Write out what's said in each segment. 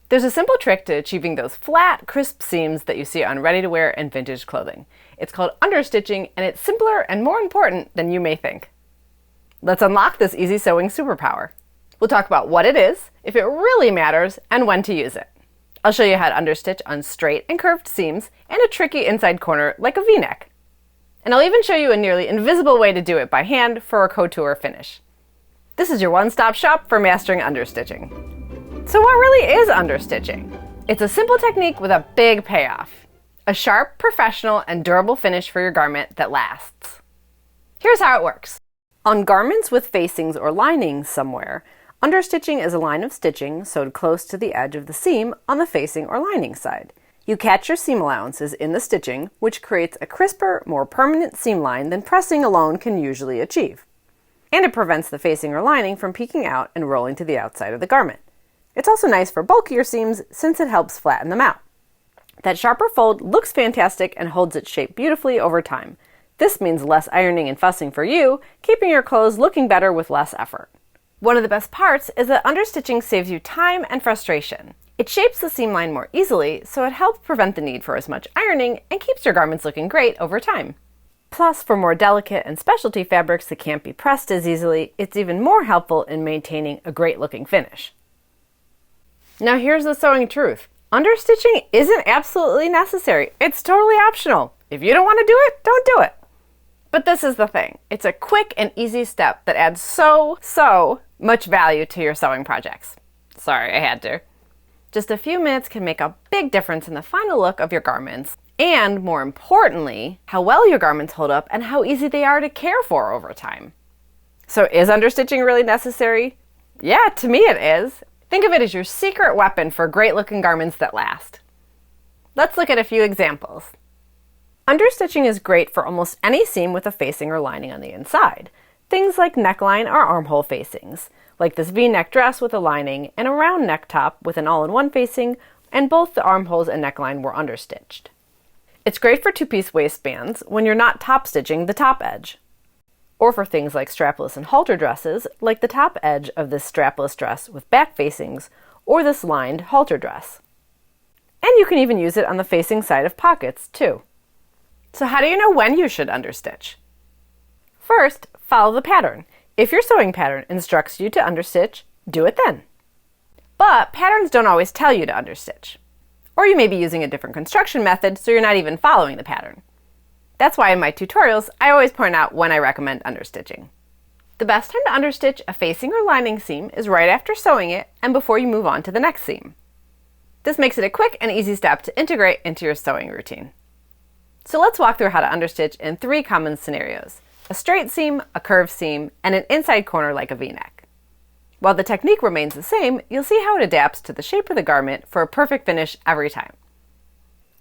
There's a simple trick to achieving those flat, crisp seams that you see on ready-to-wear and vintage clothing. It's called understitching, and it's simpler and more important than you may think. Let's unlock this easy sewing superpower. We'll talk about what it is, if it really matters, and when to use it. I'll show you how to understitch on straight and curved seams and a tricky inside corner like a V-neck. And I'll even show you a nearly invisible way to do it by hand for a couture finish. This is your one-stop shop for mastering understitching. So what really is understitching? It's a simple technique with a big payoff. A sharp, professional, and durable finish for your garment that lasts. Here's how it works. On garments with facings or linings somewhere, understitching is a line of stitching sewed close to the edge of the seam on the facing or lining side. You catch your seam allowances in the stitching, which creates a crisper, more permanent seam line than pressing alone can usually achieve. And it prevents the facing or lining from peeking out and rolling to the outside of the garment. It's also nice for bulkier seams since it helps flatten them out. That sharper fold looks fantastic and holds its shape beautifully over time. This means less ironing and fussing for you, keeping your clothes looking better with less effort. One of the best parts is that understitching saves you time and frustration. It shapes the seam line more easily, so it helps prevent the need for as much ironing and keeps your garments looking great over time. Plus, for more delicate and specialty fabrics that can't be pressed as easily, it's even more helpful in maintaining a great-looking finish. Now here's the sewing truth. Understitching isn't absolutely necessary. It's totally optional. If you don't want to do it, don't do it. But this is the thing. It's a quick and easy step that adds so much value to your sewing projects. Sorry, I had to. Just a few minutes can make a big difference in the final look of your garments, and more importantly, how well your garments hold up and how easy they are to care for over time. So is understitching really necessary? Yeah, to me it is. Think of it as your secret weapon for great-looking garments that last. Let's look at a few examples. Understitching is great for almost any seam with a facing or lining on the inside. Things like neckline or armhole facings, like this V-neck dress with a lining and a round neck top with an all-in-one facing, and both the armholes and neckline were understitched. It's great for two-piece waistbands when you're not top stitching the top edge. Or for things like strapless and halter dresses, like the top edge of this strapless dress with back facings, or this lined halter dress. And you can even use it on the facing side of pockets, too. So how do you know when you should understitch? First, follow the pattern. If your sewing pattern instructs you to understitch, do it then. But patterns don't always tell you to understitch. Or you may be using a different construction method, so you're not even following the pattern. That's why in my tutorials, I always point out when I recommend understitching. The best time to understitch a facing or lining seam is right after sewing it and before you move on to the next seam. This makes it a quick and easy step to integrate into your sewing routine. So let's walk through how to understitch in 3 common scenarios: a straight seam, a curved seam, and an inside corner like a V-neck. While the technique remains the same, you'll see how it adapts to the shape of the garment for a perfect finish every time.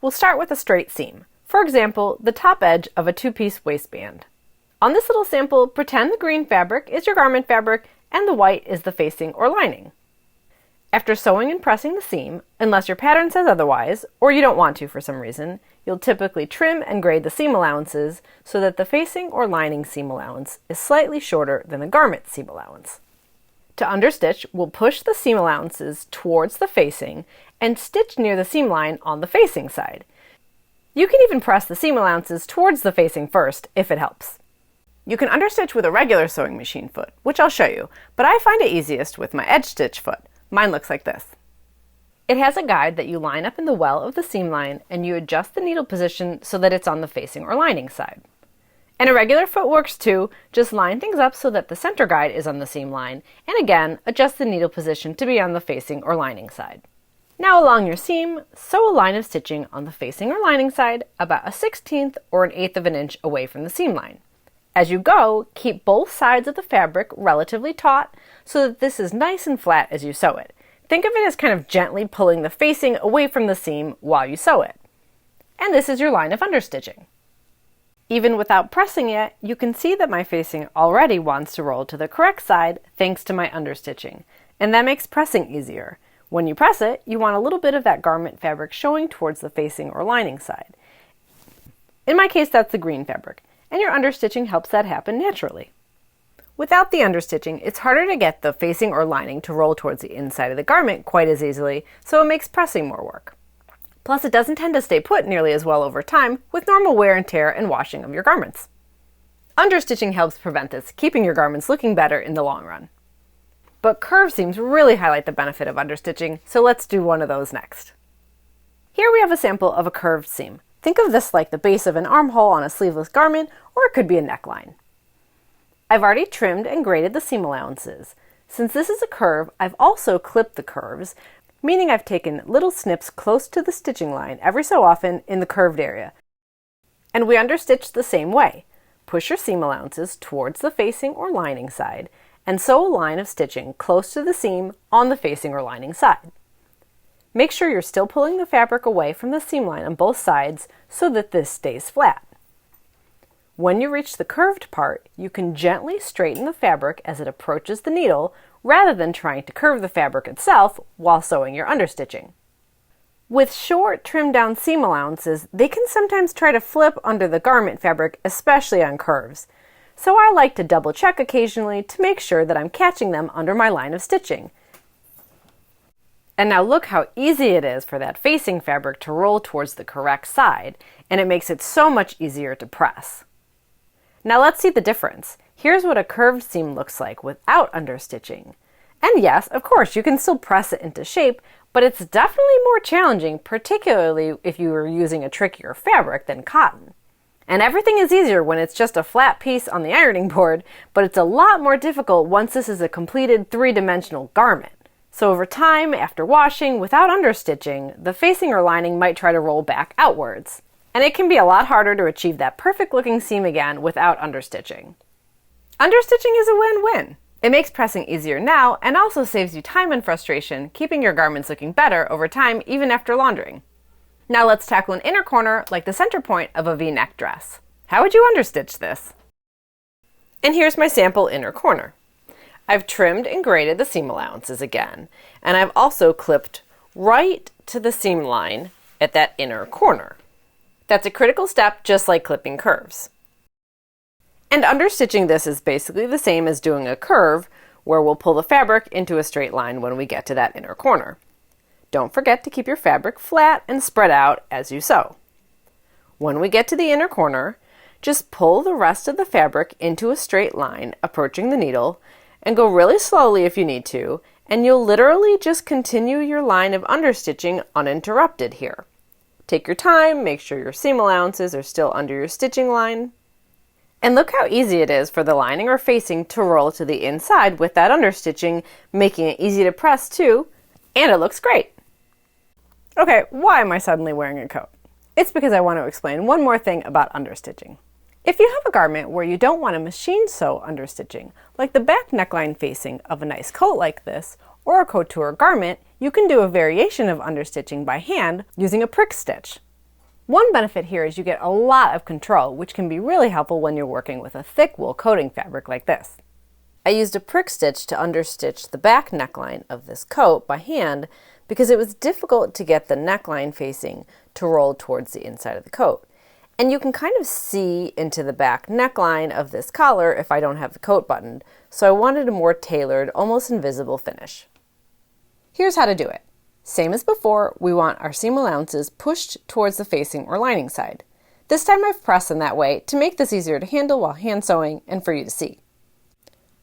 We'll start with a straight seam. For example, the top edge of a two-piece waistband. On this little sample, pretend the green fabric is your garment fabric and the white is the facing or lining. After sewing and pressing the seam, unless your pattern says otherwise, or you don't want to for some reason, you'll typically trim and grade the seam allowances so that the facing or lining seam allowance is slightly shorter than the garment seam allowance. To understitch, we'll push the seam allowances towards the facing and stitch near the seam line on the facing side. You can even press the seam allowances towards the facing first, if it helps. You can understitch with a regular sewing machine foot, which I'll show you, but I find it easiest with my edge stitch foot. Mine looks like this. It has a guide that you line up in the well of the seam line and you adjust the needle position so that it's on the facing or lining side. And a regular foot works too, just line things up so that the center guide is on the seam line, and again, adjust the needle position to be on the facing or lining side. Now along your seam, sew a line of stitching on the facing or lining side about a 1/16 or an 1/8 of an inch away from the seam line. As you go, keep both sides of the fabric relatively taut so that this is nice and flat as you sew it. Think of it as kind of gently pulling the facing away from the seam while you sew it. And this is your line of understitching. Even without pressing it, you can see that my facing already wants to roll to the correct side thanks to my understitching, and that makes pressing easier. When you press it, you want a little bit of that garment fabric showing towards the facing or lining side. In my case, that's the green fabric, and your understitching helps that happen naturally. Without the understitching, it's harder to get the facing or lining to roll towards the inside of the garment quite as easily, so it makes pressing more work. Plus, it doesn't tend to stay put nearly as well over time with normal wear and tear and washing of your garments. Understitching helps prevent this, keeping your garments looking better in the long run. But curved seams really highlight the benefit of understitching, so let's do one of those next. Here we have a sample of a curved seam. Think of this like the base of an armhole on a sleeveless garment, or it could be a neckline. I've already trimmed and graded the seam allowances. Since this is a curve, I've also clipped the curves, meaning I've taken little snips close to the stitching line every so often in the curved area. And we understitch the same way. Push your seam allowances towards the facing or lining side, and sew a line of stitching close to the seam on the facing or lining side. Make sure you're still pulling the fabric away from the seam line on both sides so that this stays flat. When you reach the curved part, you can gently straighten the fabric as it approaches the needle rather than trying to curve the fabric itself while sewing your understitching. With short, trimmed-down seam allowances, they can sometimes try to flip under the garment fabric, especially on curves. So I like to double-check occasionally to make sure that I'm catching them under my line of stitching. And now look how easy it is for that facing fabric to roll towards the correct side, and it makes it so much easier to press. Now let's see the difference. Here's what a curved seam looks like without understitching. And yes, of course, you can still press it into shape, but it's definitely more challenging, particularly if you are using a trickier fabric than cotton. And everything is easier when it's just a flat piece on the ironing board, but it's a lot more difficult once this is a completed three-dimensional garment. So over time, after washing, without understitching, the facing or lining might try to roll back outwards. And it can be a lot harder to achieve that perfect looking seam again without understitching. Understitching is a win-win. It makes pressing easier now and also saves you time and frustration, keeping your garments looking better over time even after laundering. Now let's tackle an inner corner like the center point of a V-neck dress. How would you understitch this? And here's my sample inner corner. I've trimmed and graded the seam allowances again, and I've also clipped right to the seam line at that inner corner. That's a critical step, just like clipping curves. And understitching this is basically the same as doing a curve, where we'll pull the fabric into a straight line when we get to that inner corner. Don't forget to keep your fabric flat and spread out as you sew. When we get to the inner corner, just pull the rest of the fabric into a straight line, approaching the needle, and go really slowly if you need to, and you'll literally just continue your line of understitching uninterrupted here. Take your time, make sure your seam allowances are still under your stitching line. And look how easy it is for the lining or facing to roll to the inside with that understitching, making it easy to press too, and it looks great. Okay, why am I suddenly wearing a coat? It's because I want to explain one more thing about understitching. If you have a garment where you don't want to machine sew understitching, like the back neckline facing of a nice coat like this, or a couture garment, you can do a variation of understitching by hand using a prick stitch. One benefit here is you get a lot of control, which can be really helpful when you're working with a thick wool coating fabric like this. I used a prick stitch to understitch the back neckline of this coat by hand because it was difficult to get the neckline facing to roll towards the inside of the coat. And you can kind of see into the back neckline of this collar if I don't have the coat buttoned, so I wanted a more tailored, almost invisible finish. Here's how to do it. Same as before, we want our seam allowances pushed towards the facing or lining side. This time I've pressed in that way to make this easier to handle while hand sewing and for you to see.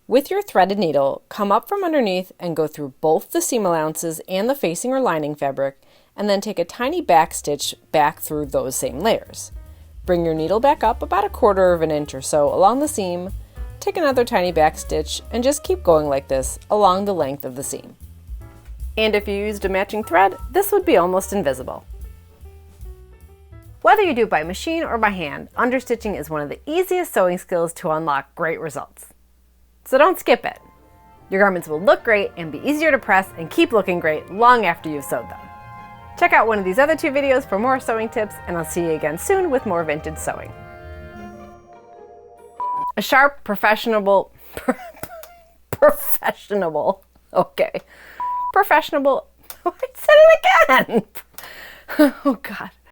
With your threaded needle, come up from underneath and go through both the seam allowances and the facing or lining fabric, and then take a tiny back stitch back through those same layers. Bring your needle back up about 1/4 of an inch or so along the seam, take another tiny back stitch, and just keep going like this along the length of the seam. And if you used a matching thread, this would be almost invisible. Whether you do it by machine or by hand, understitching is one of the easiest sewing skills to unlock great results. So don't skip it. Your garments will look great and be easier to press and keep looking great long after you've sewed them. Check out one of these other 2 videos for more sewing tips, and I'll see you again soon with more vintage sewing. A sharp, professional, okay. Professional, I said it again! Oh God.